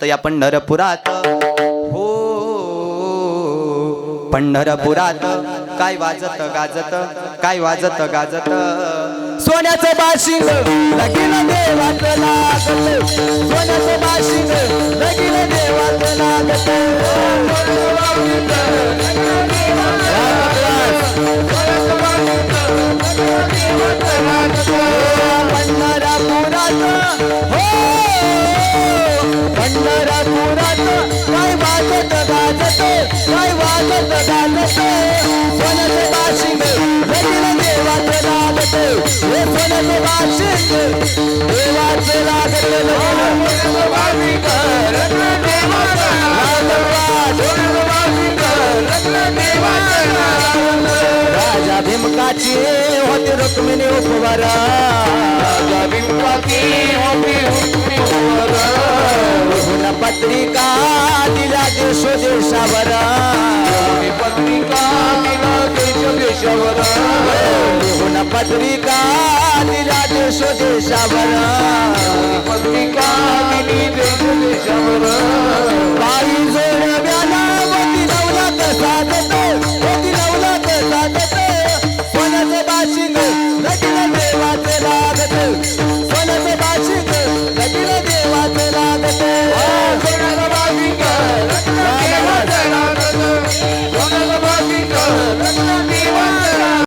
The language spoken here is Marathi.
तर या पंढरपुरात हो पंढरपुरात काय वाजत गाजत काय वाजत गाजत सोन्याचं बाशिंग लगीन देवाचं लागत सोन्याचं बाशिंग लगीन देवाचं लागत पंढरपुरात हो पंढरपुरात काय वाजत गाजत काय वाजत गाजत सोन्याचं बाशिंग लगीन देवाचं लागत हे सोन्याचं बाशिंग देवाचं लागत राजा भीमकाची होती रुक्मिणी उपवर राजा भीमकाची होती रुक्मिणी उपवर पत्रिका दिला देश देशावर पत्रिका दिला देश देशावर पत्रिका दिला देश देशावर पत्रिका दिली देश देशावर